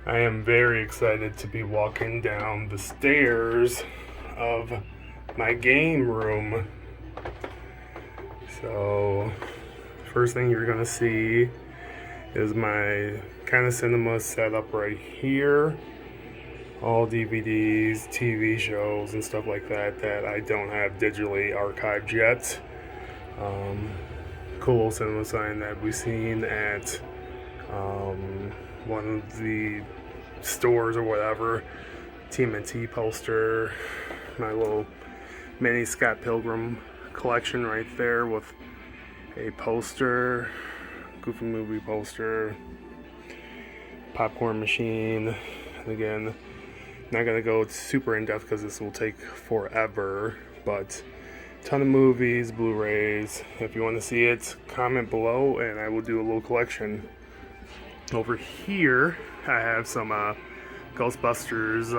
I am very excited to be walking down the stairs of my game room. So, first thing you're gonna see is my kind of cinema setup right here. All DVDs, TV shows, and stuff like that that I don't have digitally archived yet. Cool little cinema sign that we've seen at one of the stores or whatever. Tmnt poster, my little mini Scott Pilgrim collection right there with a poster, Goofy movie poster, popcorn machine. And again, not gonna go super in depth because this will take forever, but ton of movies, Blu-rays. If you want to see it, comment below and I will do a little collection. Over here I have some Ghostbusters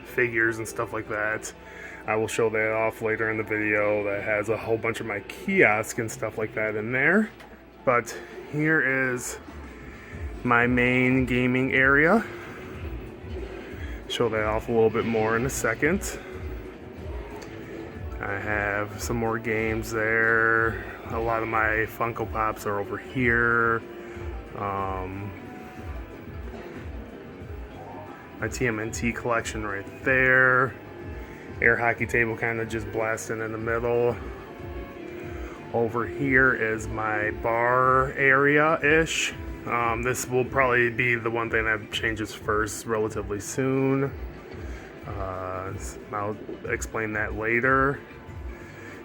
figures and stuff like that. I will show that off later in the video. That has a whole bunch of my kiosk and stuff like that in there. But here is my main gaming area. Show that off a little bit more in a second. I have some more games there. A lot of my Funko Pops are over here. My TMNT collection right there. Air hockey table kind of just blasting in the middle. Over here is my bar area-ish. This will probably be the one thing that changes first relatively soon. I'll explain that later.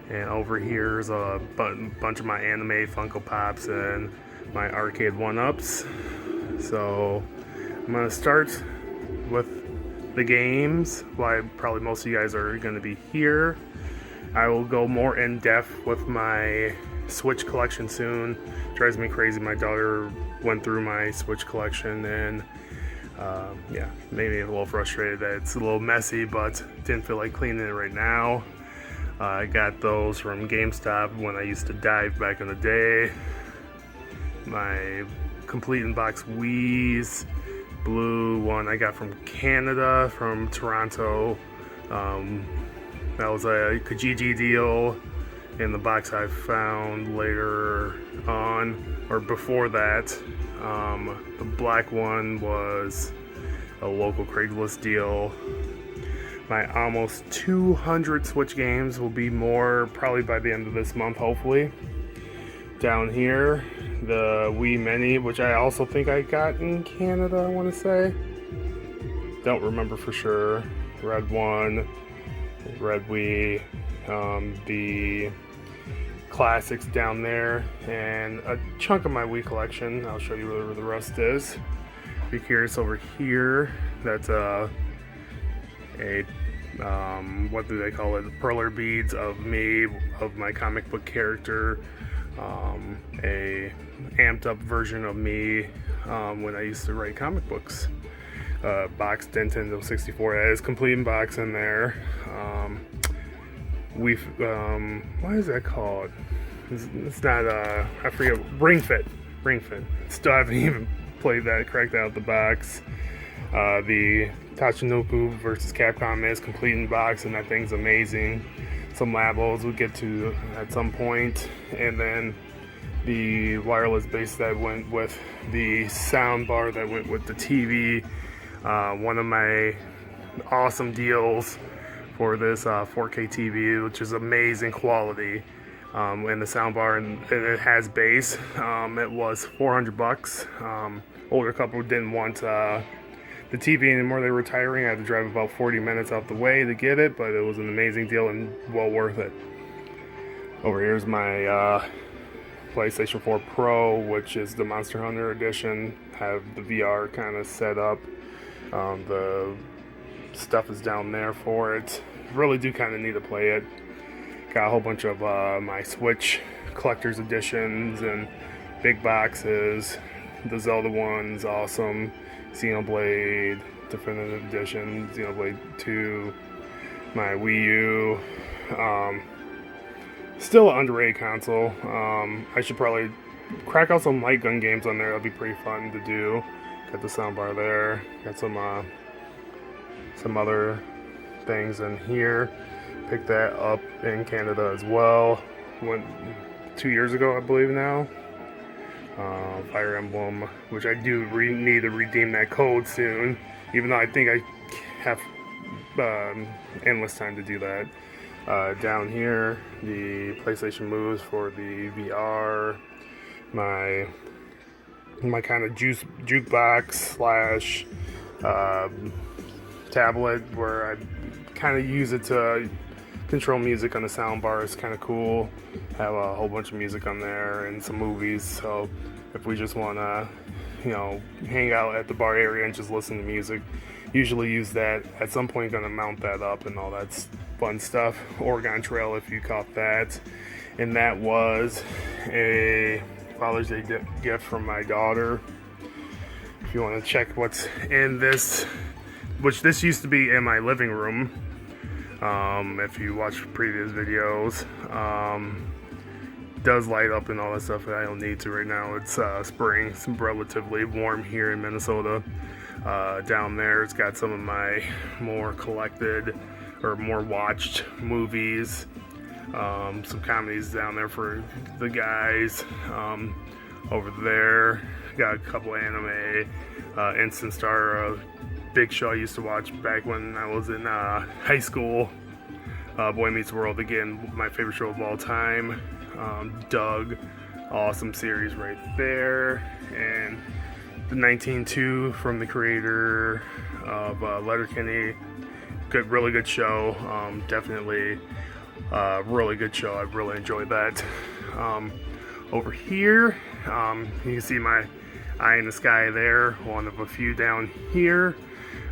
And over here's a bunch of my anime Funko Pops and my arcade 1-ups. So I'm gonna start with the games. Why probably most of you guys are gonna be here. I will go more in depth with my Switch collection soon. Drives me crazy. My daughter went through my Switch collection and yeah, made me a little frustrated that it's a little messy, but didn't feel like cleaning it right now. I got those from GameStop when I used to dive back in the day. My complete in box Wii's blue one I got from Canada, from Toronto. That was a Kijiji deal in the box I found later on, or before that. The black one was a local Craigslist deal. My almost 200 Switch games will be more probably by the end of this month, hopefully. Down here, the Wii Mini, which I also think I got in Canada, I want to say. Don't remember for sure. Red one, Red Wii, the classics down there, and a chunk of my Wii collection. I'll show you where the rest is. Be curious over here. That's what do they call it? Perler beads of me, of my comic book character. A amped up version of me when I used to write comic books. Boxed Nintendo 64. That is complete in box in there. What is that called? It's not I forget. Ring Fit. Still haven't even played that. Cracked out the box. The Tatsunoko versus Capcom is complete in box, and that thing's amazing. Some labels we'll get to at some point, and then the wireless base that went with the sound bar that went with the TV. One of my awesome deals for this 4K TV, which is amazing quality, and the sound bar, and it has bass. It was $400. Older couple didn't want the TV anymore. They were retiring. I had to drive about 40 minutes out the way to get it, but it was an amazing deal and well worth it. Over here's my PlayStation 4 Pro, which is the Monster Hunter edition. Have the VR kind of set up. The stuff is down there for it. Really do kind of need to play it. Got a whole bunch of my Switch collector's editions and big boxes. The Zelda one's awesome. Xenoblade Definitive Edition, Xenoblade 2, my Wii U. Still an underrated console. I should probably crack out some light gun games on there. That'd be pretty fun to do. Got the soundbar there. Got some other things in here. Picked that up in Canada as well. Went 2 years ago, I believe now. Fire Emblem, which I do need to redeem that code soon, even though I think I have endless time to do that. Down here, the PlayStation moves for the VR, my kind of jukebox slash tablet, where I kind of use it to control music on the sound bar. Is kind of cool. Have a whole bunch of music on there and some movies. So if we just want to, hang out at the bar area and just listen to music, usually use that. At some point, gonna mount that up and all that fun stuff. Oregon Trail, if you caught that. And that was a Father's Day gift from my daughter. If you want to check what's in this, which this used to be in my living room. If you watch previous videos, does light up and all that stuff. I don't need to right now. It's spring. It's relatively warm here in Minnesota. Down there, it's got some of my more collected or more watched movies. Some comedies down there for the guys. Over there, got a couple anime. Instant Star, a big show I used to watch back when I was in high school. Boy Meets World, again, my favorite show of all time. Doug, awesome series right there. And the 19-2 from the creator of Letterkenny, really good show. Definitely really good show. I really enjoyed that. Over here, you can see my eye in the sky there, one of a few down here.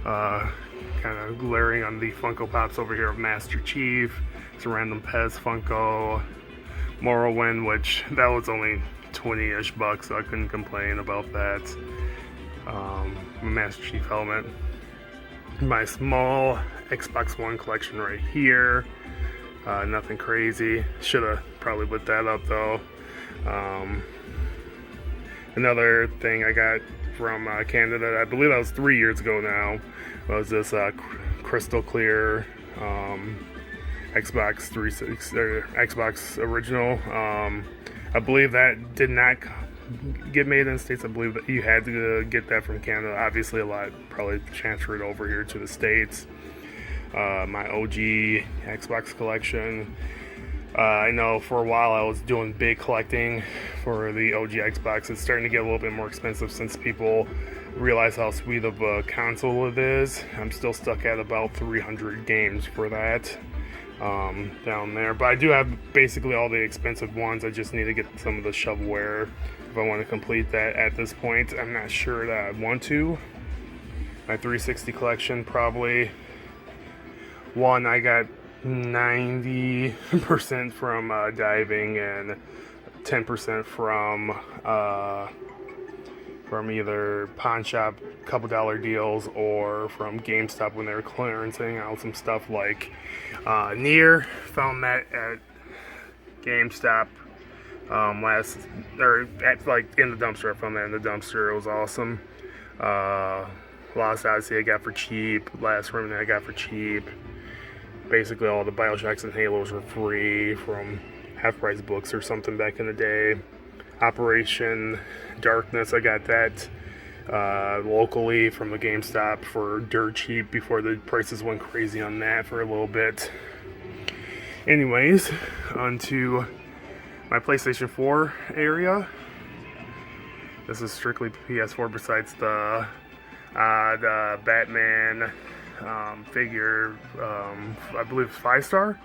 Kind of glaring on the Funko Pops over here of Master Chief. It's a random Pez Funko. Morrowind, which that was only 20-ish bucks, so I couldn't complain about that. My Master Chief helmet. My small Xbox One collection right here. Nothing crazy. Should have probably lit that up though. Another thing I got from Canada, I believe that was 3 years ago now, was this crystal clear Xbox 360 or Xbox original. I believe that did not get made in the States. I believe that you had to get that from Canada. Obviously, a lot probably transferred over here to the States. My OG Xbox collection. I know for a while I was doing big collecting for the OG Xbox. It's starting to get a little bit more expensive since people realize how sweet of a console it is. I'm still stuck at about 300 games for that down there. But I do have basically all the expensive ones. I just need to get some of the shovelware if I want to complete that at this point. I'm not sure that I want to. My 360 collection, probably one I got 90% from diving and 10% from either pawn shop couple dollar deals or from GameStop when they were clearancing out some stuff like Nier. Found that at GameStop in the dumpster. I found that in the dumpster. It was awesome. Lost Odyssey I got for cheap. Last Remnant I got for cheap. Basically all the Bioshocks and Halos were free from half-price books or something back in the day. Operation Darkness, I got that locally from the GameStop for dirt cheap before the prices went crazy on that for a little bit. Anyways, onto my PlayStation 4 area. This is strictly PS4 besides the Batman figure, I believe it's 5-star.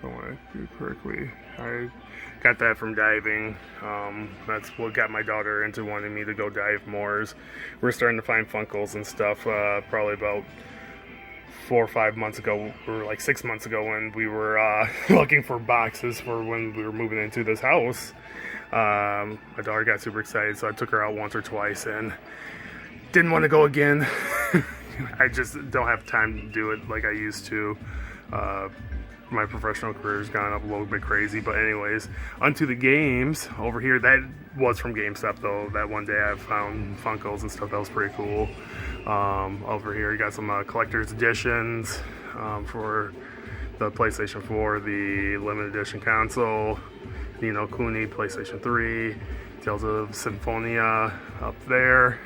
I want to do it correctly. I got that from diving. That's what got my daughter into wanting me to go dive more. We're starting to find Funkos and stuff. Probably about 4 or 5 months ago, or like 6 months ago, when we were looking for boxes for when we were moving into this house. My daughter got super excited, so I took her out once or twice and didn't want to go again. I just don't have time to do it like I used to. my professional career's gone up a little bit crazy. But anyways, onto the games over here. That was from GameStop though. That one day I found Funkos and stuff. That was pretty cool. Over here you got some collector's editions for the PlayStation 4, the limited edition console, Ni no Kuni, PlayStation 3, Tales of Symphonia up there.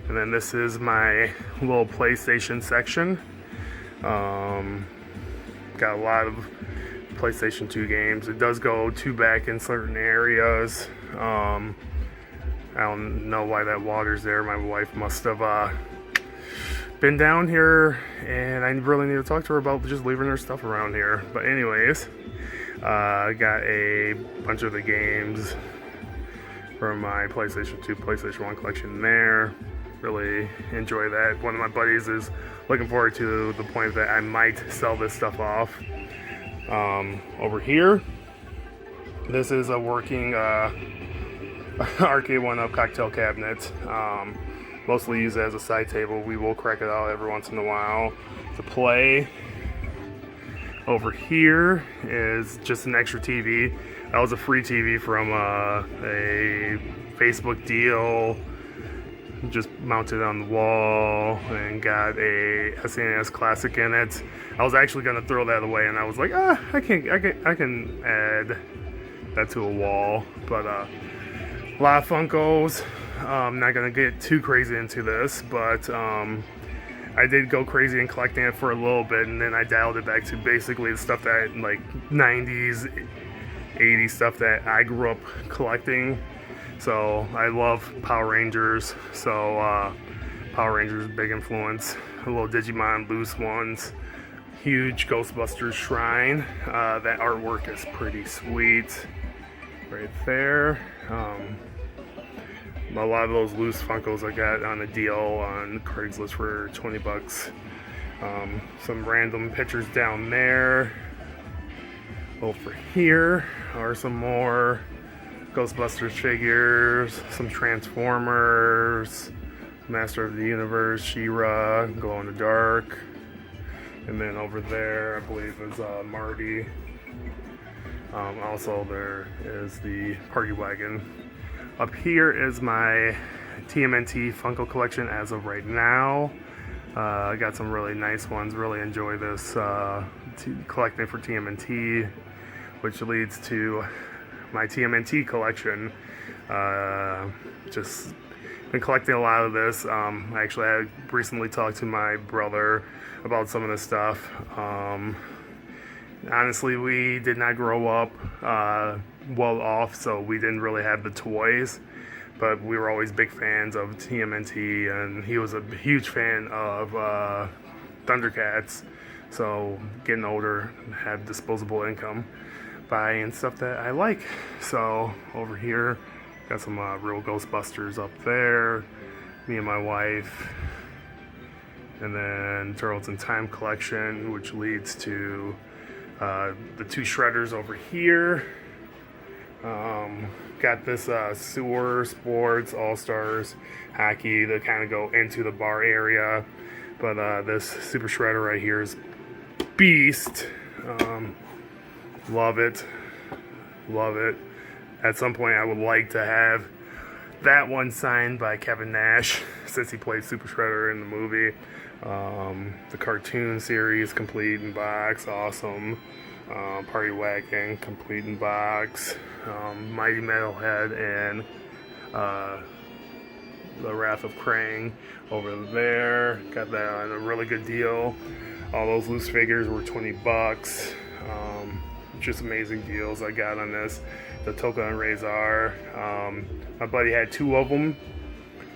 And then this is my little PlayStation section. Got a lot of PlayStation 2 games. It does go 2 back in certain areas. I don't know why that water's there. My wife must have been down here, and I really need to talk to her about just leaving her stuff around here. But anyways, I got a bunch of the games from my PlayStation 2, PlayStation 1 collection there. Really enjoy that. One of my buddies is looking forward to the point that I might sell this stuff off. Over here, this is a working arcade one-up cocktail cabinet. Mostly used as a side table. We will crack it out every once in a while to play. Over here is just an extra TV. That was a free TV from a Facebook deal. Just mounted on the wall and got a SNES Classic in it. I was actually gonna throw that away, and I was like, I can add that to a wall. But a lot of Funkos. I'm not gonna get too crazy into this, but I did go crazy in collecting it for a little bit, and then I dialed it back to basically the stuff that like 90s, 80s stuff that I grew up collecting. So I love Power Rangers, so Power Rangers, big influence. A little Digimon loose ones. Huge Ghostbusters shrine. That artwork is pretty sweet right there. A lot of those loose Funkos I got on a deal on Craigslist for 20 bucks. Some random pictures down there. Over here are some more Ghostbusters figures, some Transformers, Master of the Universe, She-Ra, Glow in the Dark. And then over there, I believe, is Marty. Also, there is the Party Wagon. Up here is my TMNT Funko collection as of right now. I got some really nice ones. Really enjoy this collecting for TMNT, which leads to my TMNT collection. Just been collecting a lot of this. Actually, I recently talked to my brother about some of this stuff. Honestly, we did not grow up well off, so we didn't really have the toys, but we were always big fans of TMNT, and he was a huge fan of Thundercats. So getting older, had disposable income, buying stuff that I like. So over here, got some real Ghostbusters up there, me and my wife, and then Turtles in Time collection, which leads to the 2 shredders over here. Got this Sewer Sports All-Stars hockey that kind of go into the bar area, but this Super Shredder right here is beast. Love it. At some point I would like to have that one signed by Kevin Nash, since he played Super Shredder in the movie. The cartoon series, complete in box, awesome. Party Wagon, complete in box. Mighty Metalhead and the Wrath of Krang over there. Got that on a really good deal. All those loose figures were 20 bucks. Just amazing deals I got on this. The Toka and Razor. My buddy had 2 of them,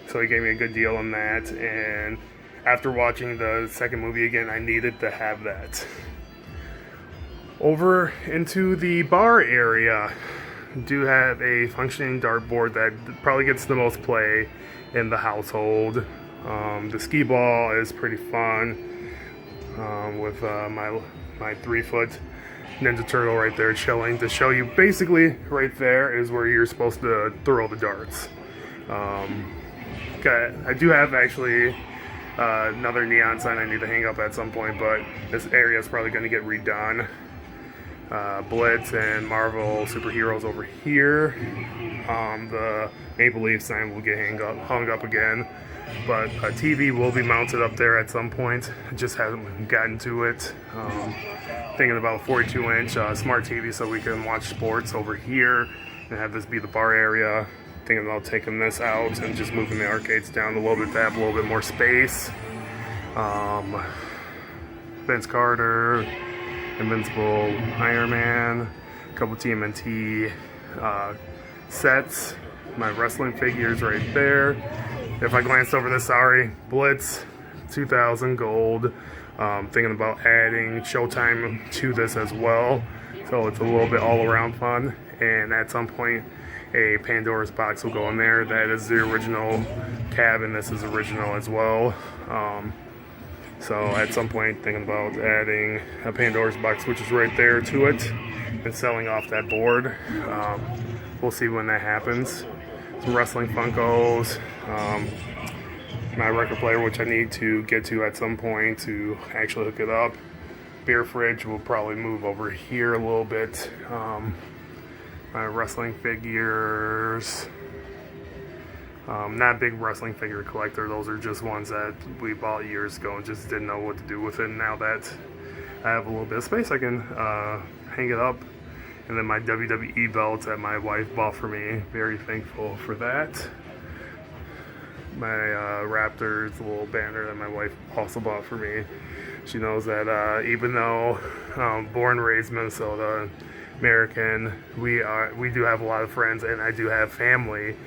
so he gave me a good deal on that. And after watching the second movie again, I needed to have that. Over into the bar area, do have a functioning dartboard that probably gets the most play in the household. The skee ball is pretty fun with my 3-foot Ninja Turtle right there chilling to show you basically right there is where you're supposed to throw the darts. I do have actually another neon sign I need to hang up at some point, but this area is probably going to get redone. Blitz and Marvel superheroes over here. The Maple Leaf sign will get hung up again, but a TV will be mounted up there at some point. Just haven't gotten to it. Thinking about 42-inch smart TV so we can watch sports over here and have this be the bar area. Thinking about taking this out and just moving the arcades down a little bit to have a little bit more space. Vince Carter, Invincible Iron Man, a couple Tmnt sets, my wrestling figures right there. If I glanced over this, sorry, Blitz 2000 gold. Thinking about adding Showtime to this as well, so it's a little bit all around fun. And at some point a Pandora's box will go in there. That is the original cab, and this is original as well. So at some point thinking about adding a Pandora's box, which is right there, to it, and selling off that board. We'll see when that happens. Some wrestling Funkos, my record player, which I need to get to at some point to actually hook it up. Beer fridge will probably move over here a little bit. My wrestling figures. Not a big wrestling figure collector. Those are just ones that we bought years ago and just didn't know what to do with it. Now that I have a little bit of space, I can hang it up. And then my WWE belt that my wife bought for me. Very thankful for that. My Raptors little banner that my wife also bought for me. She knows that even though born and raised Minnesota, American, we do have a lot of friends, and I do have family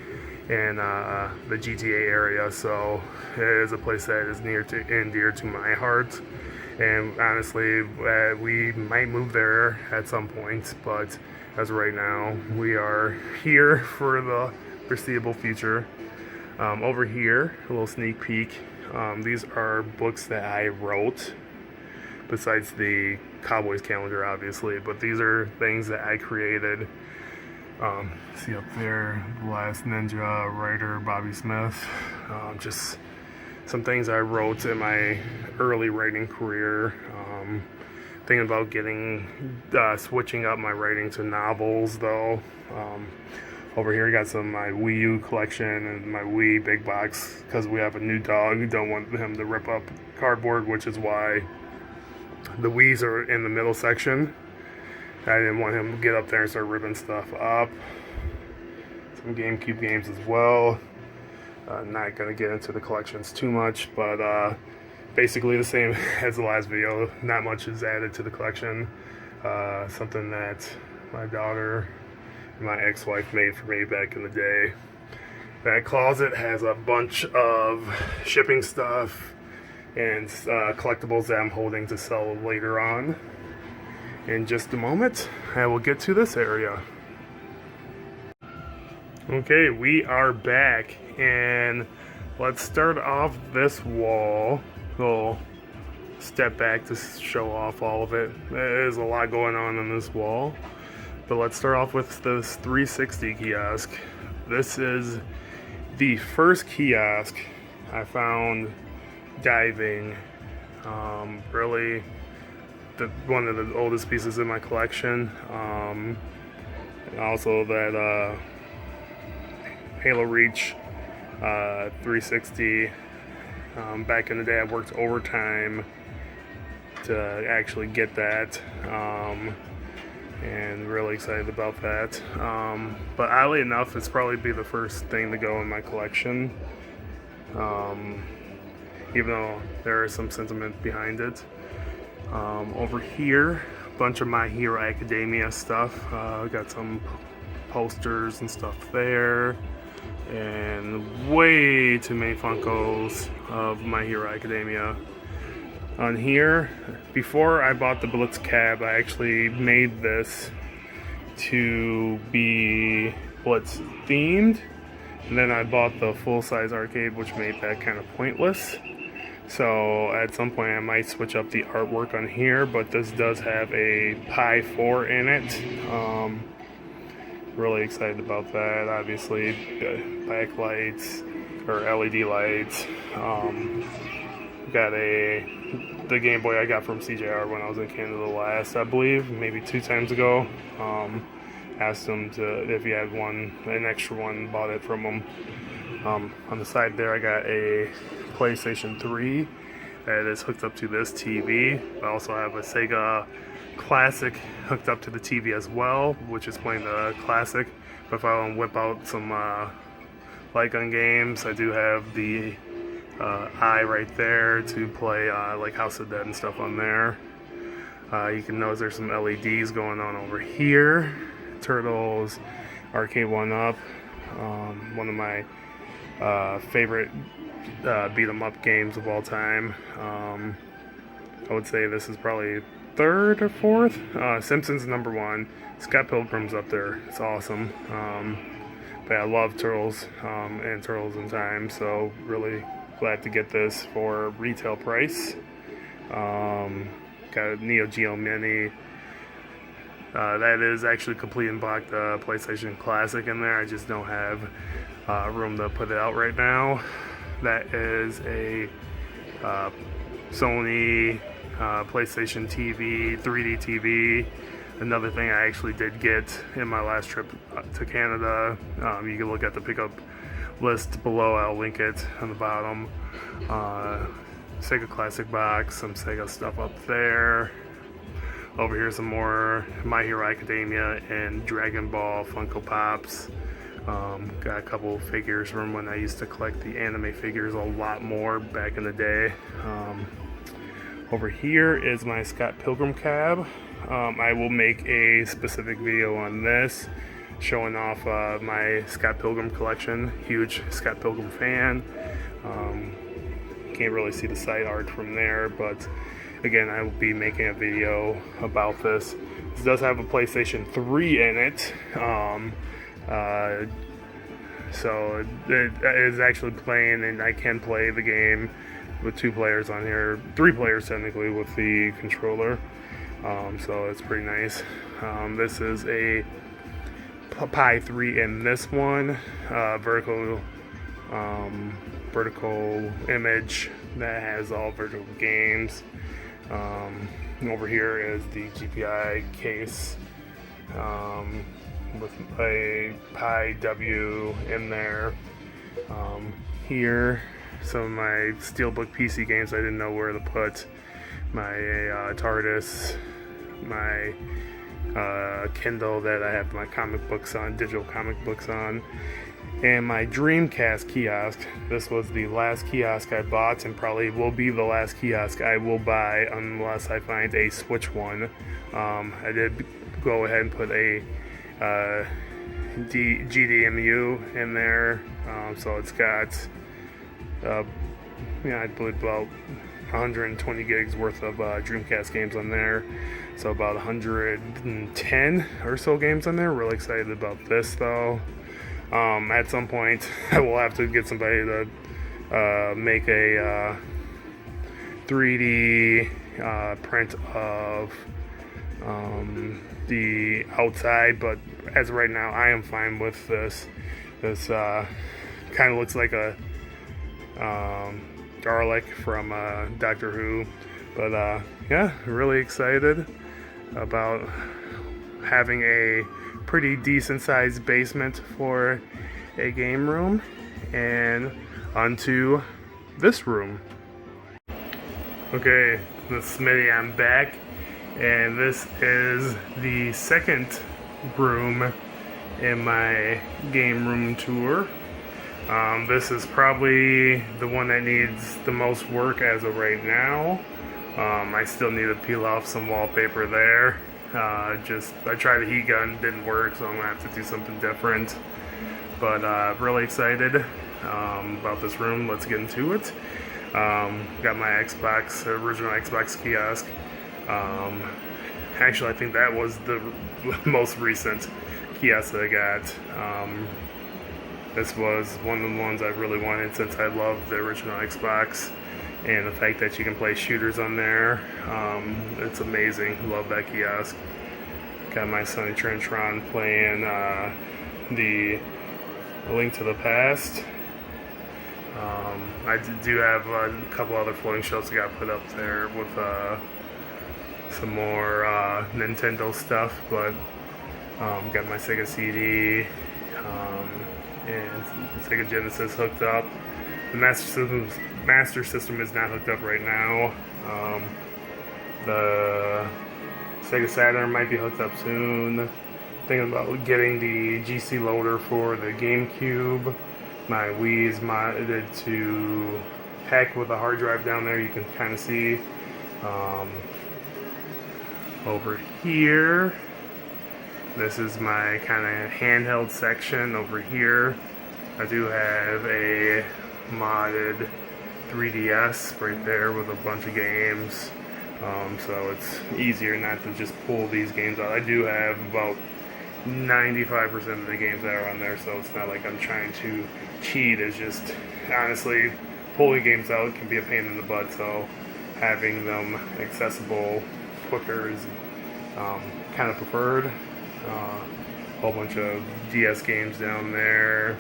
in the GTA area, so it is a place that is near to and dear to my heart. And honestly, we might move there at some point, but as of right now, we are here for the foreseeable future. Over here, a little sneak peek. These are books that I wrote, besides the Cowboys calendar, obviously, but these are things that I created. See up there, The Last Ninja, writer Bobby Smith. Just some things I wrote in my early writing career. Thinking about switching up my writing to novels, though. Over here, I got some of my Wii U collection and my Wii big box, because we have a new dog. Don't want him to rip up cardboard, which is why the Wii's are in the middle section. I didn't want him to get up there and start ripping stuff up. Some GameCube games as well. Not going to get into the collections too much, but basically the same as the last video. Not much is added to the collection. Something that my daughter and my ex-wife made for me back in the day. That closet has a bunch of shipping stuff and collectibles that I'm holding to sell later on. In just a moment, I will get to this area. Okay, we are back, and let's start off this wall. We'll step back to show off all of it. There's a lot going on this wall, but let's start off with this 360 kiosk. This is the first kiosk I found diving. Really, one of the oldest pieces in my collection. And also that Halo Reach 360. Back in the day, I worked overtime to actually get that, and really excited about that. But oddly enough, it's probably be the first thing to go in my collection, even though there is some sentiment behind it. Over here, a bunch of My Hero Academia stuff. Got some posters and stuff there, and way too many Funkos of My Hero Academia. On here, before I bought the Blitz Cab, I actually made this to be Blitz themed, and then I bought the full-size arcade, which made that kind of pointless. So at some point I might switch up the artwork on here, but this does have a Pi 4 in it. Really excited about that. Obviously, backlights or LED lights. got the Game Boy I got from CJR when I was in Canada last, I believe, maybe 2 times ago. Asked him if he had an extra one, bought it from him. On the side there, I got a PlayStation 3 that is hooked up to this TV. I also have a Sega Classic hooked up to the TV as well, which is playing the Classic. But if I want to whip out some light gun games, I do have the eye right there to play like House of Dead and stuff on there. You can notice there's some LEDs going on over here. Turtles, Arcade 1-Up, one of my favorite beat 'em up games of all time. I would say this is probably 3rd or 4th. Simpsons #1. Scott Pilgrim's up there. It's awesome. But I love Turtles and Turtles in Time, so really glad to get this for retail price. Got a Geo Mini. That is actually complete and blocked the PlayStation Classic in there. I just don't have room to put it out right now. That is a Sony PlayStation TV, 3D TV. Another thing I actually did get in my last trip to Canada. You can look at the pickup list below. I'll link it on the bottom. Sega Classic box, some Sega stuff up there. Over here, some more My Hero Academia and Dragon Ball Funko Pops. Got a couple figures from when I used to collect the anime figures a lot more back in the day. Over here is my Scott Pilgrim Cab. I will make a specific video on this, showing off my Scott Pilgrim collection. Huge Scott Pilgrim fan. Can't really see the side art from there, but again, I will be making a video about this. This does have a PlayStation 3 in it. So it is actually playing, and I can play the game with 2 players on here, 3 players technically with the controller. So it's pretty nice. This is a Pi 3 in this one, vertical image that has all vertical games. Over here is the GPI case with a Pi W in there. Here, some of my Steelbook PC games I didn't know where to put. My TARDIS, my Kindle that I have my comic books on, digital comic books on, and my Dreamcast Kiosk. This was the last kiosk I bought, and probably will be the last kiosk I will buy unless I find a Switch one. I did go ahead and put a GDMU in there, so it's got I believe about 120 gigs worth of Dreamcast games on there, so about 110 or so games on there. Really excited about this though. At some point I will have to get somebody to make a 3D print of the outside, but as of right now I am fine with this. This kind of looks like a Dalek from Doctor Who, but yeah, really excited about having a pretty decent sized basement for a game room. And onto this room. Okay, this Smitty, I'm back, and this is the second room in my game room tour. This is probably the one that needs the most work as of right now. I still need to peel off some wallpaper there. I tried the heat gun, didn't work, so I'm gonna have to do something different. But really excited about this room. Let's get into it. Got my original Xbox kiosk. Actually, I think that was the most recent kiosk that I got. This was one of the ones I really wanted since I love the original Xbox, and the fact that you can play shooters on there, it's amazing. Love that kiosk. Got my Sonny Trentron playing the Link to the Past. I do have a couple other floating shelves that got put up there with some more Nintendo stuff, but got my Sega CD and Sega Genesis hooked up. The Master System is not hooked up right now. The Sega Saturn might be hooked up soon. Thinking about getting the GC loader for the GameCube. My Wii is modded to heck with a hard drive down there. You can kind of see over here. This is my kind of handheld section over here. I do have a modded 3DS right there with a bunch of games. So it's easier not to just pull these games out. I do have about 95% of the games that are on there, so it's not like I'm trying to cheat. It's just, honestly, pulling games out can be a pain in the butt, so having them accessible quicker is kind of preferred. A whole bunch of DS games down there.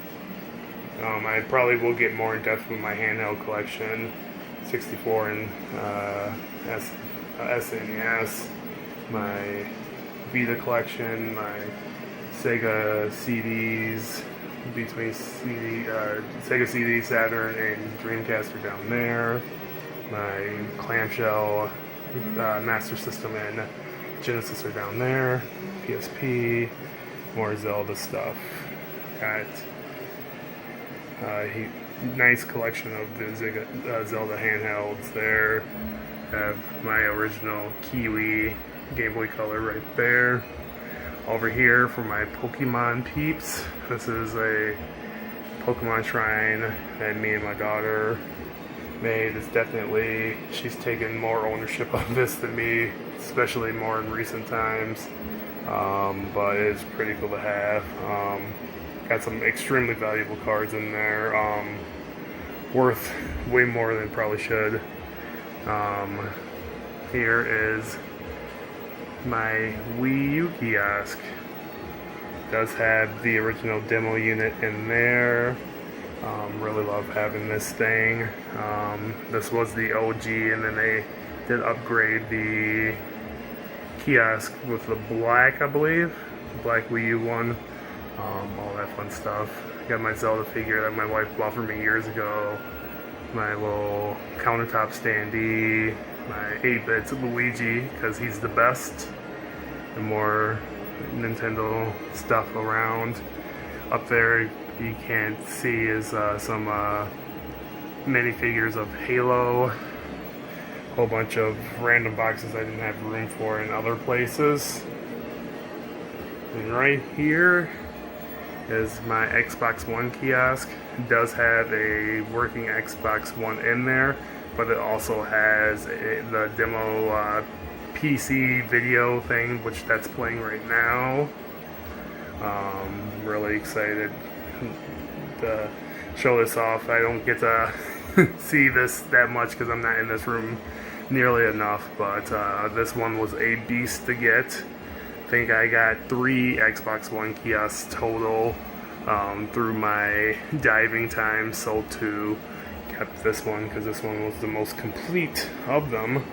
I probably will get more in depth with my handheld collection, 64 and SNES, my Vita collection, my Sega CDs, between Sega CD, Saturn, and Dreamcast are down there. My clamshell, Master System, and Genesis are down there. PSP, more Zelda stuff. Got nice collection of the Zelda handhelds there. Have my original Kiwi Game Boy Color right there. Over here for my Pokemon peeps. This is a Pokemon shrine that me and my daughter made. It's definitely, she's taken more ownership of this than me, especially more in recent times. But it's pretty cool to have. Got some extremely valuable cards in there, worth way more than probably should. Here is my Wii U Kiosk. Does have the original demo unit in there. Really love having this thing. This was the OG, and then they did upgrade the kiosk with the black, I believe, black Wii U one. All that fun stuff. Got my Zelda figure that my wife bought for me years ago. My little countertop standee. My 8-bit Luigi, because he's the best. And more Nintendo stuff around. Up there, you can't see is some minifigures of Halo. Whole bunch of random boxes I didn't have room for in other places. And right here is my Xbox One kiosk. It does have a working Xbox One in there, but it also has the demo PC video thing, which that's playing right now. Really excited to show this off. I don't get to see this that much because I'm not in this room nearly enough, but this one was a beast to get. I think I got 3 Xbox One kiosks total through my diving time. Sold 2. Kept this one because this one was the most complete of them.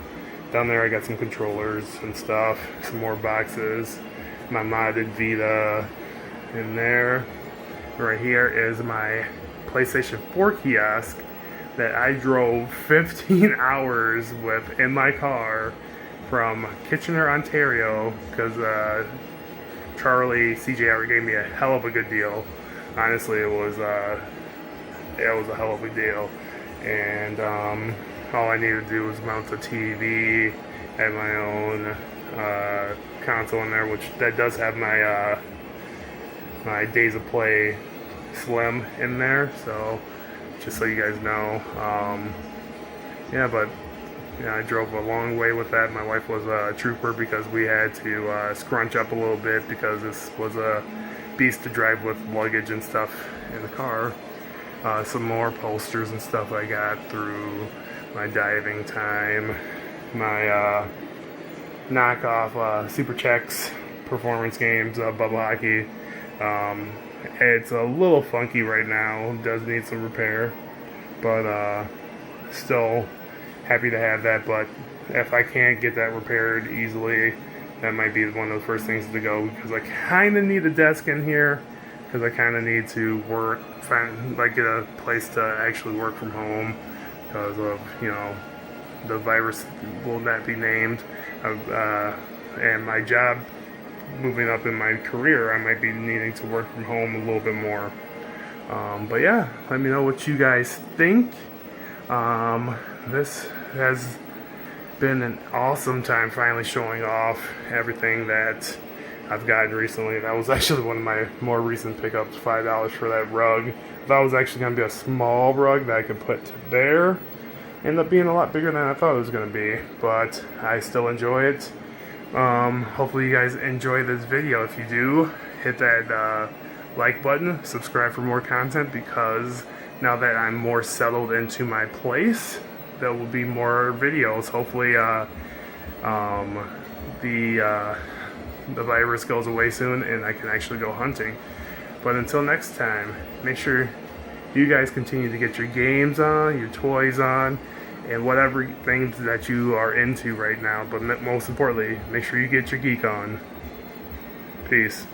Down there I got some controllers and stuff, some more boxes, my modded Vita in there. Right here is my PlayStation 4 kiosk that I drove 15 hours with in my car from Kitchener, Ontario, because Charlie CJR gave me a hell of a good deal. Honestly, it was a hell of a deal. And all I needed to do was mount the TV, have my own console in there, which that does have my my Days of Play Slim in there. So just so you guys know, yeah. But yeah, I drove a long way with that. My wife was a trooper because we had to scrunch up a little bit because this was a beast to drive with luggage and stuff in the car. Some more posters and stuff I got through my diving time. My knockoff Super Checks performance games, Bubble Hockey. It's a little funky right now. Does need some repair. but still happy to have that. But if I can't get that repaired easily, that might be one of the first things to go, because I kind of need a desk in here, because I kind of need to work, get a place to actually work from home, because of, you know, the virus will not be named, and my job moving up in my career, I might be needing to work from home a little bit more. But yeah, let me know what you guys think. This has been an awesome time finally showing off everything that I've gotten recently. That was actually one of my more recent pickups, $5 for that rug. That was actually going to be a small rug that I could put there. Ended up being a lot bigger than I thought it was going to be, but I still enjoy it. Hopefully you guys enjoy this video. If you do, hit that like button, subscribe for more content, because now that I'm more settled into my place, there will be more videos. Hopefully the virus goes away soon and I can actually go hunting. But until next time, make sure you guys continue to get your games on, your toys on, and whatever things that you are into right now. But most importantly, make sure you get your geek on. Peace.